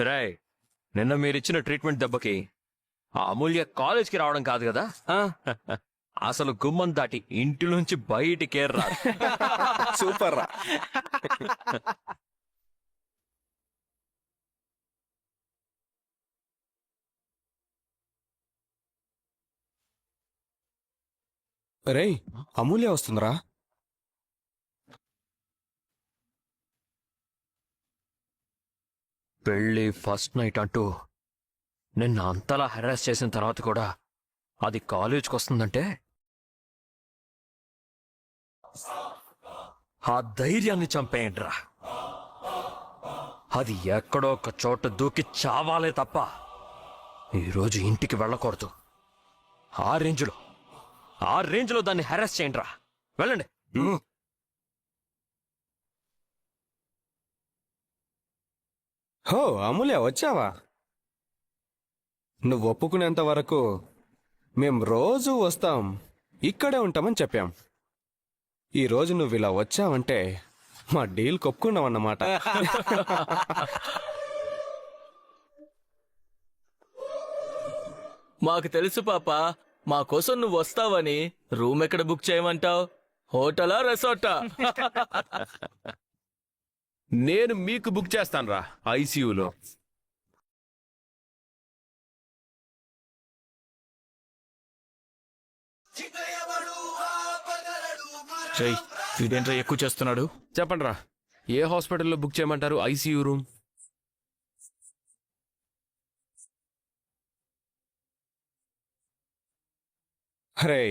రాయ్, నిన్న మీరిచ్చిన ట్రీట్మెంట్ దెబ్బకి ఆ అమూల్య కాలేజ్కి రావడం కాదు కదా, అసలు గుమ్మం దాటి ఇంటి నుంచి బయటికే రాదు. సూపర్ రా. రేయ్, అమూల్య వస్తుందిరా. పెళ్లి ఫస్ట్ నైట్ అంటూ నిన్న అంతలా హెరాస్ చేసిన తర్వాత కూడా అది కాలేజ్కి వస్తుందంటే ఆ ధైర్యాన్ని చంపేయండిరా. అది ఎక్కడో ఒక చోట దూకి చావాలే తప్ప ఈరోజు ఇంటికి వెళ్ళకూడదు. ఆ రేంజ్లో దాన్ని హెరాస్ చేయండిరా. వెళ్ళండి. హో అమూల్య, వచ్చావా? నువ్వు ఒప్పుకునేంత వరకు మేం రోజూ వస్తాం, ఇక్కడే ఉంటామని చెప్పాం. ఈరోజు నువ్వు ఇలా వచ్చావంటే మా డీల్ కొప్పుకున్నావన్నమాట. మాకు తెలుసు పాప, మా కోసం నువ్వు వస్తావని. రూమ్ ఎక్కడ బుక్ చేయమంటావు? హోటలా, రెసార్టా? నేను మీకు బుక్ చేస్తాను రా, ఐసీయూలో. వీడేంట్రా ఎక్కువ చేస్తున్నాడు? చెప్పండి రా, ఏ హాస్పిటల్లో బుక్ చేయమంటారు ఐసీయూ రూమ్? అరే,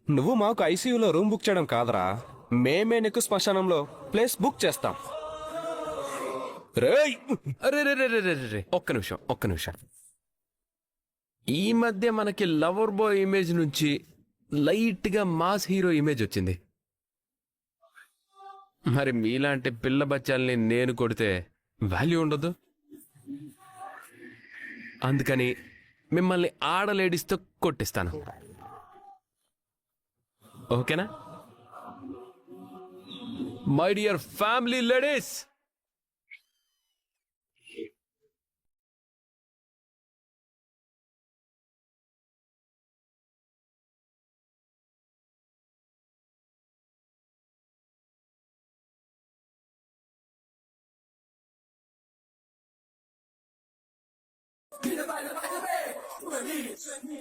నువ్వు మాకు ఐసీయూలో రూమ్ బుక్ చేయడం కాదురా, మేమే నీకు శ్మశానంలో ప్లేస్ బుక్ చేస్తాం. రేయ్, అరే రే రే రే రే రే, ఒక్క నిమిషం. ఈ మధ్య మనకి లవర్ బాయ్ ఇమేజ్ నుంచి లైట్ గా మాస్ హీరో ఇమేజ్ వచ్చింది. మరి మీలాంటి పిల్ల బచ్చాల్ని నేను కొడితే వాల్యూ ఉండదు. అందుకని మిమ్మల్ని ఆడలేడీస్తో కొట్టిస్తాను, ఓకేనా? మై డియర్ ఫ్యామిలీ లేడీస్,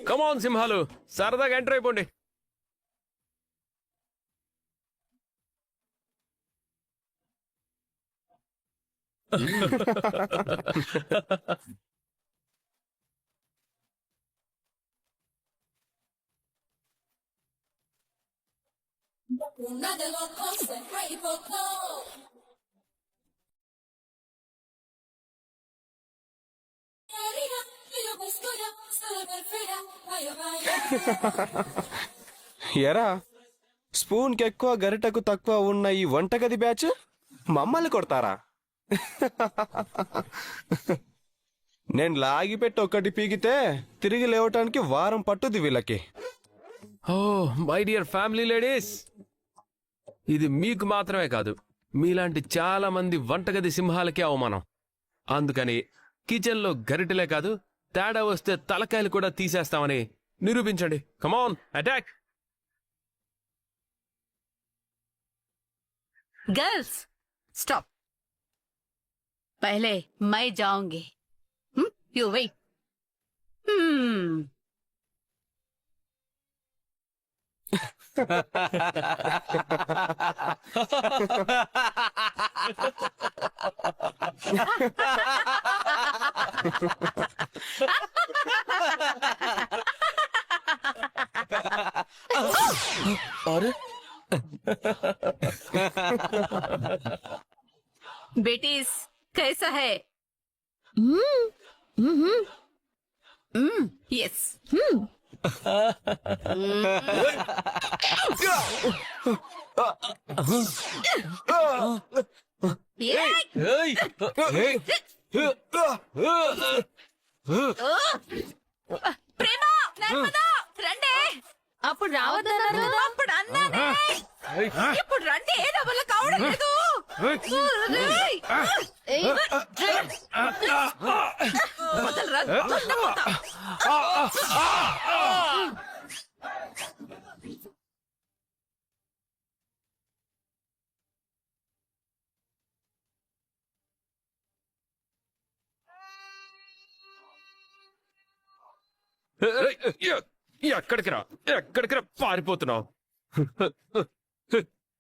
కమాన్ సింహాలు, సరదాగా ఎంటర్ అయిపోండి. ఎరా, స్పూన్కి ఎక్కువ గరిటకు తక్కువ ఉన్న ఈ వంటగది బ్యాచ్ మమ్మల్ని కొడతారా? నేను లాగిపెట్టి ఒకటి పీకితే తిరిగి లేవటానికి వారం పట్టుది వీళ్ళకి. Oh my dear family ladies, ఇది మీకు మాత్రమే కాదు, మీలాంటి చాలా మంది వంటగది సింహాలకే అవమానం. అందుకని కిచెన్లో గరిటెలే కాదు, తేడా వస్తే తలకాయలు కూడా తీసేస్తామని నిరూపించండి. కమాన్, అటాక్! गर्ल्स स्टॉप, पहले मैं जाऊंगी, यू वेट. अरे बेटीज कैसा है? यस. ప్రేమ, నర్మదా రండి. అప్పుడు రావద్దన్నారు, అప్పుడు అన్నానే. ఇప్పుడు రండి, నా వల్ల కావడం లేదు. రేయ్! వదలరా, దొండపోతా. ఎక్కడికి రా, ఎక్కడికి రా పారిపోతున్నావు?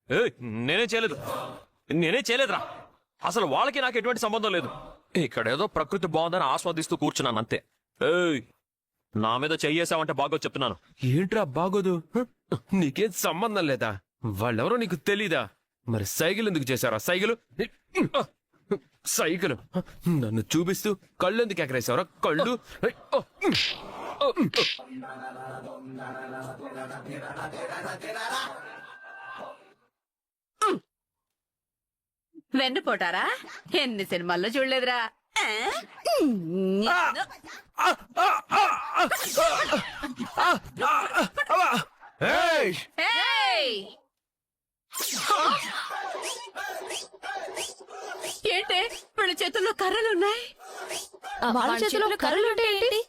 ఏయ్, నేనేం చేయలేదురా. అసలు వాళ్ళకి నాకు ఎటువంటి సంబంధం లేదు. ఇక్కడేదో ప్రకృతి బాగుందని ఆస్వాదిస్తూ కూర్చున్నాను అంతే. ఏయ్, నా మీద చెయ్యేసావంటే బాగోదు చెప్తున్నాను. ఏంట్రా బాగోదు? నీకేం సంబంధం లేదా? వాళ్ళెవరో నీకు తెలీదా? మరి సైకిల్ ఎందుకు చేశారా? సైకిల్ నన్ను చూపిస్తూ కళ్ళు ఎందుకు ఎగరేసావరా? కళ్ళు వెన్నుపోటారా? ఎన్ని సినిమాల్లో చూడలేదురా? ఏయ్! ఏయ్! ఏంటే వీళ్ళ చేతుల్లో కర్రలున్నాయి? వాళ్ళ చేతిలో కర్రలుంటే ఏంటి?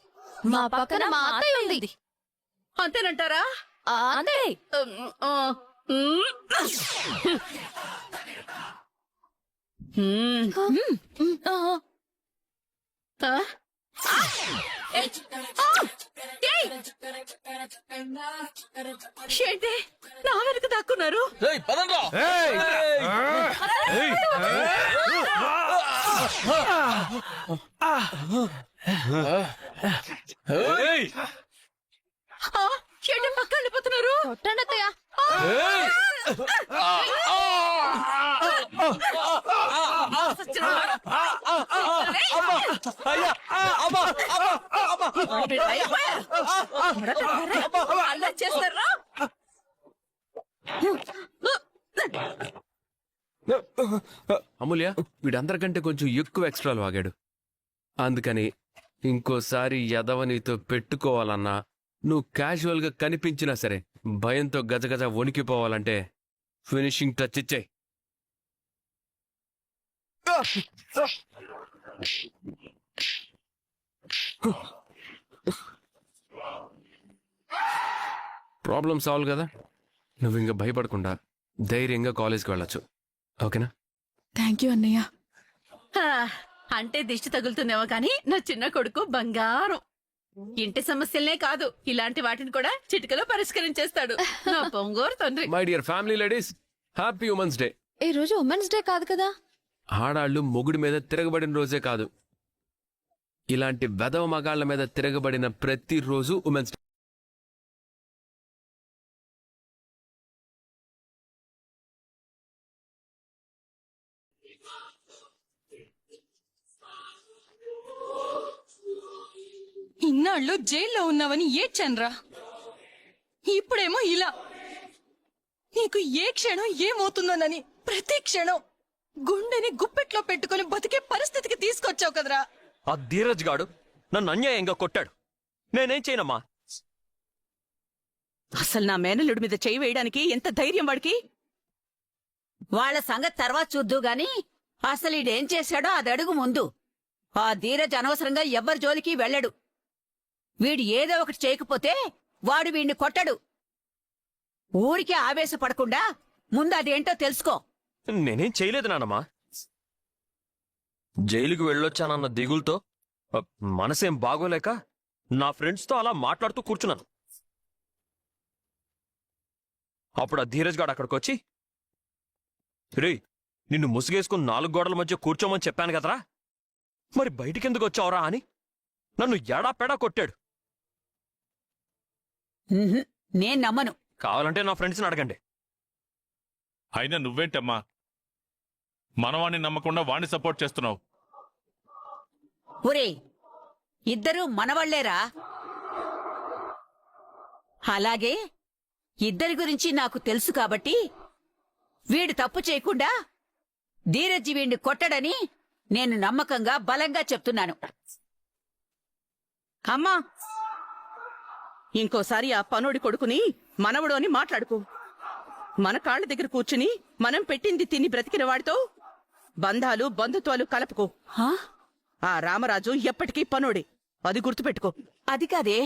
మా పక్కన మా అత్తయ్య ఉంది. అంతేనంటారా? అంతే. ఏంటి నా వెనక దాక్కున్నారు? పదండ్రా. ఏంటి పక్క వెళ్ళిపోతున్నారు? కొట్టండి అత్తయ్య. అలా చేస్తారా? అమూల్య, వీడందరికంటే కొంచెం ఎక్కువ ఎక్స్ట్రాలు వాగాడు. అందుకని ఇంకోసారి ఎదవనితో పెట్టుకోవాలన్నా, నువ్వు క్యాజువల్ గా కనిపించినా సరే భయంతో గజగజ వణికిపోవాలంటే ఫినిషింగ్ టచ్ ఇచ్చేయ్. ప్రాబ్లం సాల్వ్ కదా? నువ్వు ఇంకా భయపడకుండా ధైర్యంగా కాలేజ్కి వెళ్ళొచ్చు. ఓకేనా? థ్యాంక్ యూ అన్నయ్య. అంటే దిష్టి తగులుతుందేమో కానీ నా చిన్న కొడుకు బంగారం. ఇంటి సమస్యలనే కాదు, ఇలాంటి వాటిని కూడా చిటికలో పరిష్కరించేస్తాడు. నా పొంగోరు తండ్రి. My dear family ladies, happy women's day. ఈ రోజు ఉమెన్స్ డే కాదు కదా? ఆడాళ్ళు మొగుడి మీద తిరగబడిన రోజే కాదు, ఇలాంటి వెధవ మగాళ్ళ మీద తిరగబడిన ప్రతి రోజు ఉమెన్స్ డే. ఇన్నాళ్ళు జైల్లో ఉన్నావని ఏడ్చాన్రా. ఇప్పుడేమో ఇలా. నీకు ఏ క్షణం ఏమవుతుందోనని ప్రతి క్షణం గుండెని గుప్పెట్లో పెట్టుకుని బతికే పరిస్థితికి తీసుకొచ్చావు కదరా. ఆ ధీరజ్ గాడు నన్ను అన్యాయంగా కొట్టాడు. నేనేం చేయనమ్మా? అసలు నా మేనల్లుడి మీద చేయి వేయడానికి ఎంత ధైర్యం వాడికి? వాళ్ళ సంగతి తర్వాత చూద్దు గాని అసలు ఈడేం చేశాడో అది అడుగు ముందు. ఆ ధీరజ్ అనవసరంగా ఎవ్వరి జోలికి వెళ్ళడు. వీడు ఏదో ఒకటి చేయకపోతే వాడు వీడిని కొట్టడు. ఊరికే ఆవేశపడకుండా ముందు అదేంటో తెలుసుకో. నేనేం చేయలేదు నానమ్మా. జైలుకి వెళ్ళొచ్చానన్న దిగులతో మనసేం బాగోలేక నా ఫ్రెండ్స్తో అలా మాట్లాడుతూ కూర్చున్నాను. అప్పుడు ఆ ధీరజ్ గాడు అక్కడికొచ్చి, రేయ్, నిన్ను ముసుగేసుకుని 4 గోడల మధ్య కూర్చోమని చెప్పాను కదరా, మరి బయటికెందుకు వచ్చావురా అని నన్ను ఎడాపెడా కొట్టాడు. నేను నమ్మను. కావాలంటే నా ఫ్రెండ్స్ని అడగండి. అయినా నువ్వేంటమ్మా మనవాణ్ణి నమ్మకుండా వాణ్ణి సపోర్ట్ చేస్తున్నావు? ఒరే, ఇద్దరూ మనవాళ్లేరా. అలాగే ఇద్దరి గురించి నాకు తెలుసు కాబట్టి వీడు తప్పు చేయకుండా ధీరజ్ వీడిని కొట్టడని నేను నమ్మకంగా బలంగా చెప్తున్నాను. అమ్మా, ఇంకోసారి ఆ పనోడి కొడుకుని మనవడు అని మాట్లాడుకో. మన కాళ్ళ దగ్గర కూర్చుని మనం పెట్టింది తిని బ్రతికిన వాడితో బంధాలు బంధుత్వాలు కలపకు. హా? ఆ రామరాజు ఎప్పటికీ పనోడే, అది గుర్తుపెట్టుకో. అది కాదే.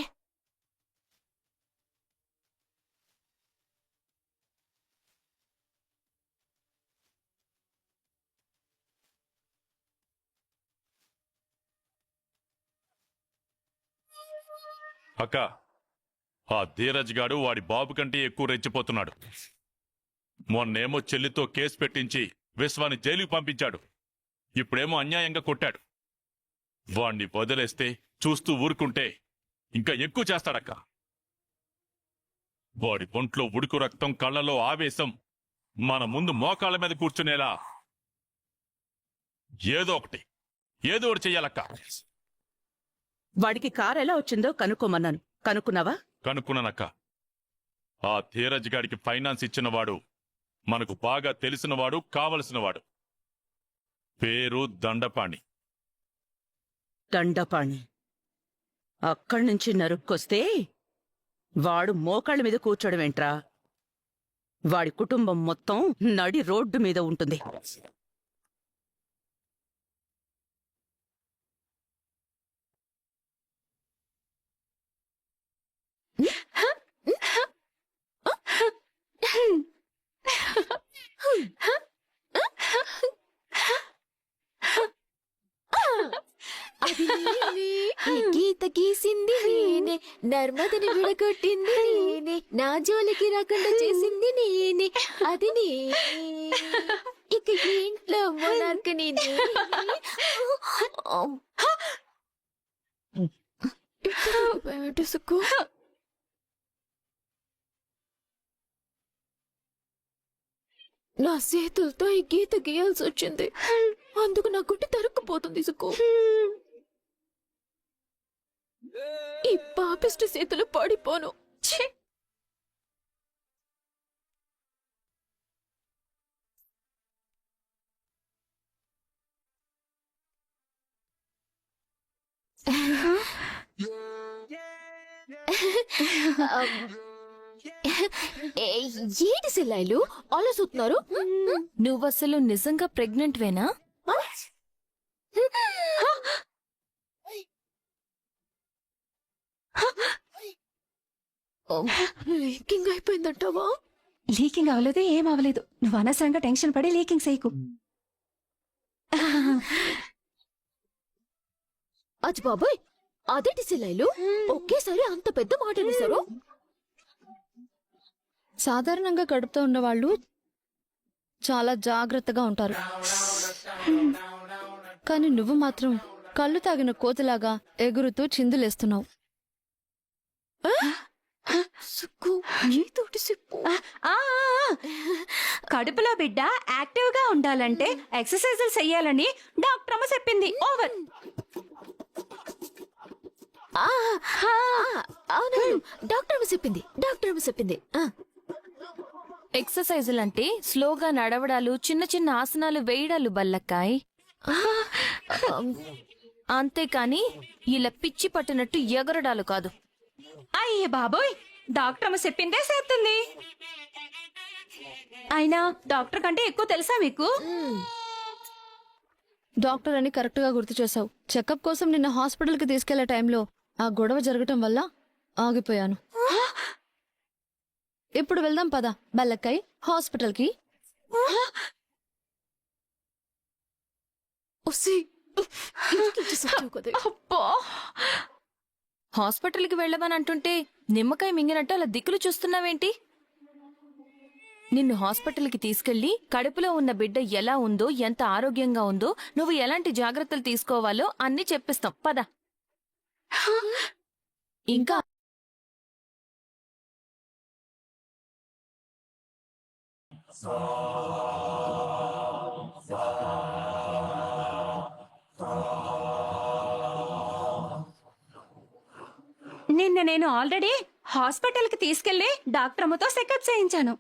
అక్క, ఆ ధీరజ్ గాడు వాడి బాబు కంటే ఎక్కువ రెచ్చిపోతున్నాడు. మొన్నేమో చెల్లితో కేసు పెట్టించి విశ్వాన్ని జైలుకి పంపించాడు. ఇప్పుడేమో అన్యాయంగా కొట్టాడు. వాణ్ణి వదిలేస్తే చూస్తూ ఊరుకుంటే ఇంకా ఎక్కువ చేస్తాడక్క. వాడి ఒంట్లో ఉడుకు రక్తం, కళ్ళలో ఆవేశం మన ముందు మోకాళ్ళ మీద కూర్చునేలా ఏదో ఒకటి చెయ్యాలక్క. వాడికి కారు ఎలా వచ్చిందో కనుక్కోమన్నాను. కనుక్కున్నావా? కనుక్కున్నానక్క. ఆ ధీరజ్ గాడికి ఫైనాన్స్ ఇచ్చినవాడు మనకు బాగా తెలిసినవాడు, కావలసినవాడు. పేరు దండపాణి. దండపాణి అక్కడ్నుంచి నరుక్కొస్తే వాడు మోకాళ్ళ మీద కూర్చోడమేంట్రా? వాడి కుటుంబం మొత్తం నడి రోడ్డు మీద ఉంటుంది. అది నేనే, ఈ గీత గీసింది నేనే, నర్మదని విడగొట్టింది నేనే, నా జోలికి రాకుండా చేసింది నేనే, అది నేనే. ఇక ఇంట్లో మొనార్క్ నేనే. ఇప్పుడు సుక్కు. నా చేతులతో ఈ గీత గీయాల్సి వచ్చింది, అందుకు నా గుడ్డి తరుక్కుపోతుంది సుక్కు. ఈ పాపిష్టి చేతులు పడిపోను. ఛీ! ఏంటి సిల్లాయిలు అలా చూస్తున్నారు? నువ్వసలు నిజంగా ప్రెగ్నెంట్ వేనా? లీకింగ్ అయిపోయిందంటావా? లీకింగ్ అవ్వలేదు, ఏం అవ్వలేదు. నువ్వు అనవసరంగా టెన్షన్ పడి లీకింగ్ చేయకు. అజ్ బాబాయ్, అదేంటి సిల్లాయిలు ఒకేసారి అంత పెద్ద మాట అనేసారు? సాధారణంగా కడుపుతో ఉన్నవాళ్ళు చాలా జాగ్రత్తగా ఉంటారు, కానీ నువ్వు మాత్రం కళ్ళు తాగిన కోతిలాగా ఎగురుతూ చిందులేస్తున్నావు. కడుపులో బిడ్డ యాక్టివ్ గా ఉండాలంటే ఎక్సర్సైజులు చెయ్యాలని డాక్టర్ అమ్మ చెప్పింది. ఓవర్. అవునవును, డాక్టర్ అమ్మ చెప్పింది. ఎక్సర్సైజులు అంటే స్లోగా నడవడాలు, చిన్న చిన్న ఆసనాలు వేయడాలు బల్లక్కాయ్. అంతేకాని ఇలా పిచ్చి పట్టినట్టు ఎగరడాలు కాదు. అయ్యే బాబోయ్, డాక్టర్ అమ్మ చెప్పిందే చేస్తుంది. అయినా డాక్టర్ కంటే ఎక్కువ తెలుసా మీకు? డాక్టర్ అని కరెక్ట్ గా గుర్తు చేసావు. చెకప్ కోసం నిన్న హాస్పిటల్ కి తీసుకెళ్లే టైంలో ఆ గొడవ జరగటం వల్ల ఆగిపోయాను. ఇప్పుడు వెళ్దాం పద బల్లక్కై హాస్పిటల్ కి. హాస్పిటల్ కి వెళ్ళమని అంటుంటే నిమ్మకాయ మింగినట్టు అలా దిక్కులు చూస్తున్నావేంటి? నిన్ను హాస్పిటల్ కి తీసుకెళ్లి కడుపులో ఉన్న బిడ్డ ఎలా ఉందో, ఎంత ఆరోగ్యంగా ఉందో, నువ్వు ఎలాంటి జాగ్రత్తలు తీసుకోవాలో అన్ని చెప్పిస్తాం పద. ఇంకా నిన్న నేను ఆల్రెడీ హాస్పిటల్ కి తీసుకెళ్లి డాక్టర్ అమ్మతో చెకప్ చేయించాను.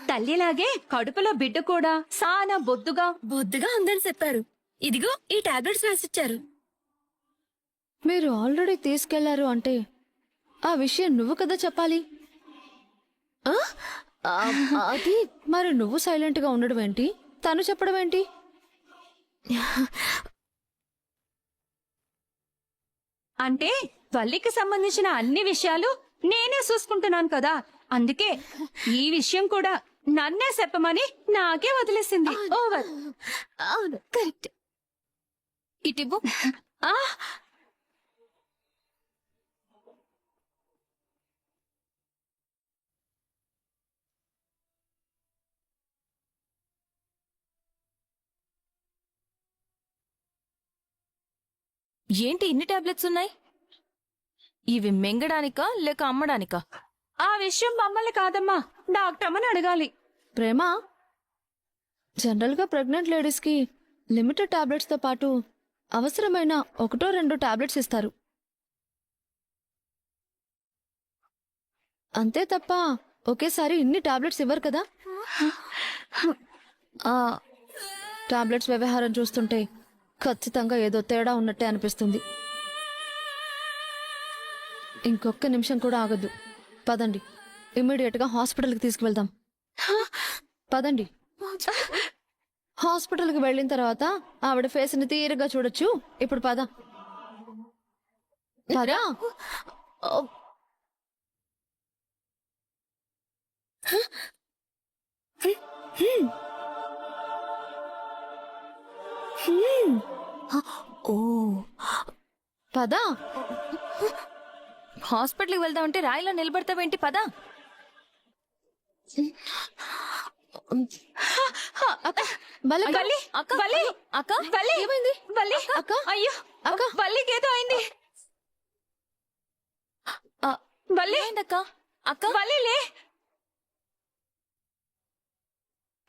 తల్లిలాగే కడుపులో బిడ్డ కూడా సానా బొద్దుగా ఉందని చెప్పారు. ఇదిగో ఈ టాబ్లెట్స్ రాసిచ్చారు. మీరు ఆల్రెడీ తీసుకెళ్లారు అంటే ఆ విషయం నువ్వు కదా చెప్పాలి. అది మరి నువ్వు సైలెంట్ గా ఉండడం ఏంటి, తను చెప్పడం ఏంటి? అంటే వల్లికి సంబంధించిన అన్ని విషయాలు నేనే చూసుకుంటున్నాను కదా, అందుకే ఈ విషయం కూడా నన్నే చెప్పమని నాకే వదిలేసింది. ఓవర్. అవును, కరెక్ట్. ఇటివ్వు. ఆ, ఏంటి ఇన్ని టాబ్లెట్స్ ఉన్నాయి? ఇవి మింగడానికా లేక అమ్మడానికా? ఆ విషయం మమ్మల్ని కాదమ్మా, డాక్టర్ అమ్మని అడగాలి. ప్రేమ, జనరల్ గా ప్రెగ్నెంట్ లేడీస్ కి లిమిటెడ్ టాబ్లెట్స్ తో పాటు అవసరమైన 1-2 టాబ్లెట్స్ ఇస్తారు. అంతే తప్ప ఒకేసారి ఇన్ని టాబ్లెట్స్ ఇవ్వరు కదా. ఆ టాబ్లెట్స్ వ్యవహారం చూస్తుంటే ఖచ్చితంగా ఏదో తేడా ఉన్నట్టే అనిపిస్తుంది. ఇంకొక్క నిమిషం కూడా ఆగద్దు. పదండి, ఇమ్మీడియట్ గా హాస్పిటల్కి తీసుకువెళ్దాం. పదండి. హాస్పిటల్కి వెళ్ళిన తర్వాత ఆవిడ ఫేస్ ని తీరుగా చూడొచ్చు. ఇప్పుడు పద. పదా. ఓ, పదా. హాస్పిటల్కి వెళ్దామంటే రాయిలో నిలబడతావేంటి? పదా. బలి, వల్లి, అక్క, వల్లి, అక్క, వల్లి, ఏమైంది? వల్లి, అక్క, అయ్యో, అక్క, వల్లికి ఏదో అయింది. వల్లి, అక్క, అక్క, వల్లి లే.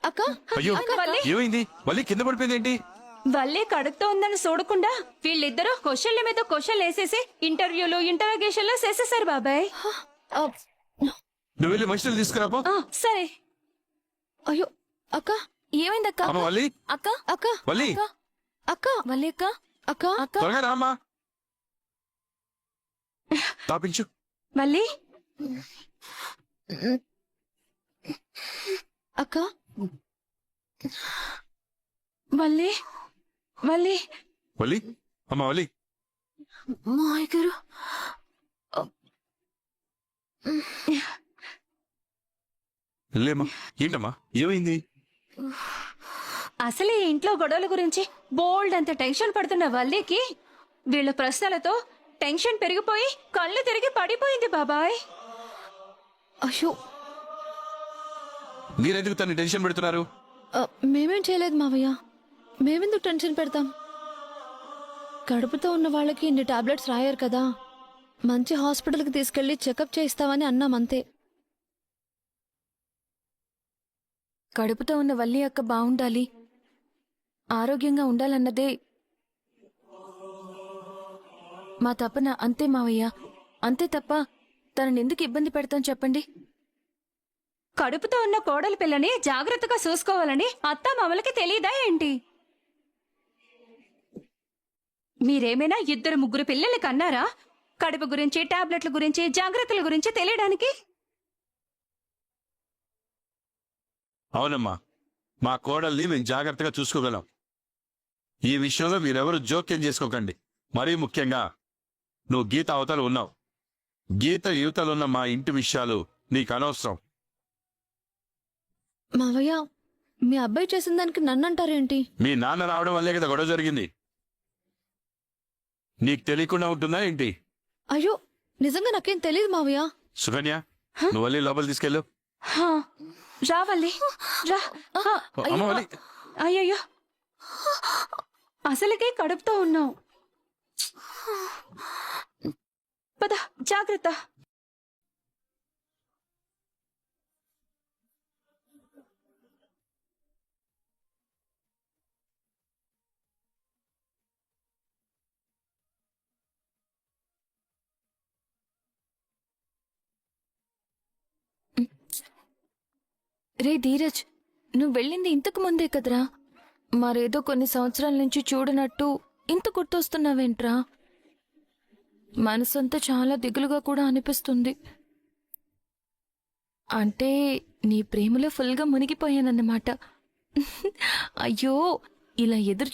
అక్క, అయ్యో వల్లి, ఏమైంది? మళ్ళీ కింద పడిపోయింది ఏంటి? వల్లి కడుపుతో ఉందని చూడకుండా వీళ్ళిద్దరూ క్వశ్చన్ల మీద క్వశ్చన్లు వేసేసి ఇంటర్వ్యూలు ఇంటరాగేషన్లు చేసేసారు బాబాయ్. నువ్వు వెళ్ళి మనుషులు తీసుకురాపో. సరే. అయ్యో అక్క, ఏమైందక్క? అమ్మ వల్లి, అక్క, అక్క, వల్లి అక్క, వల్లి అక్క, అక్క, అక్క, త్వరగా రామ్మా. తాపించు. వల్లి, అక్క, వల్లి, వల్లి. వల్లి, అమ్మ వల్లి. మాయ్ గారు. లేమ్మా. ఏంటమ్మా ఏమైంది? అసలు ఈ ఇంట్లో గొడవల గురించి బోల్డ్ అంత టెన్షన్ పడుతున్న వల్లికి వీళ్ళ ప్రశ్నలతో టెన్షన్ పెరిగిపోయి కళ్ళు తిరిగి పడిపోయింది బాబాయ్. అయ్యో, మీరెందుకు తను టెన్షన్ పెడుతున్నారు? మేమేం చేయలేదు మావయ్య. మేమెందుకు టెన్షన్ పెడతాం? కడుపుతో ఉన్న వాళ్ళకి ఇన్ని టాబ్లెట్స్ రాయారు కదా, మంచి హాస్పిటల్కి తీసుకెళ్లి చెకప్ చేయిస్తామని అన్నాం అంతే. కడుపుతో ఉన్న వల్లి అక్క బాగుండాలి, ఆరోగ్యంగా ఉండాలన్నదే మా తపన. అంతే మావయ్య, అంతే తప్ప తనని ఎందుకు ఇబ్బంది పెడతాం చెప్పండి? కడుపుతో ఉన్న కోడలి పిల్లని జాగ్రత్తగా చూసుకోవాలని అత్త మామలకి తెలియదా ఏంటి? మీరేమైనా 2-3 పిల్లల్ని కన్నారా కడుపు గురించి, టాబ్లెట్ల గురించి, జాగ్రత్తల గురించి తెలియడానికి? అవునమ్మా, మా కోడల్ని మేము జాగ్రత్తగా చూసుకోగలం. ఈ విషయంలో మీరెవరు జోక్యం చేసుకోకండి. మరీ ముఖ్యంగా నువ్వు గీత అవతల ఉన్నావు. గీత యువతలున్న మా ఇంటి విషయాలు నీకు అనవసరం. మావయ్య, మీ అబ్బాయి చేసిన దానికి నన్నంటారేంటి? మీ నాన్న రావడం వల్లే కదా గొడవ జరిగింది. నీకు తెలియకుండా ఉంటుందా ఏంటి? అయ్యో, నిజంగా నాకేం తెలియదు మావయ్య. సుకన్య, నువ్వు వెళ్ళి లోపల తీసుకెళ్ళు. రావాలి, రా. అమ్మ వల్లి. అయ్యయ్యో, అసలుకే కడుపుతో ఉన్నావు. పద, జాగ్రత్త. రే ధీరజ్, నువ్వు వెళ్ళింది ఇంతకు ముందే కదరా, మరేదో కొన్ని సంవత్సరాల నుంచి చూడనట్టు ఇంత గుర్తొస్తున్నావేంట్రా? మనసంతా చాలా దిగులుగా కూడా అనిపిస్తుంది. అంటే నీ ప్రేమలో ఫుల్గా మునిగిపోయానన్నమాట. అయ్యో, ఇలా ఎదురు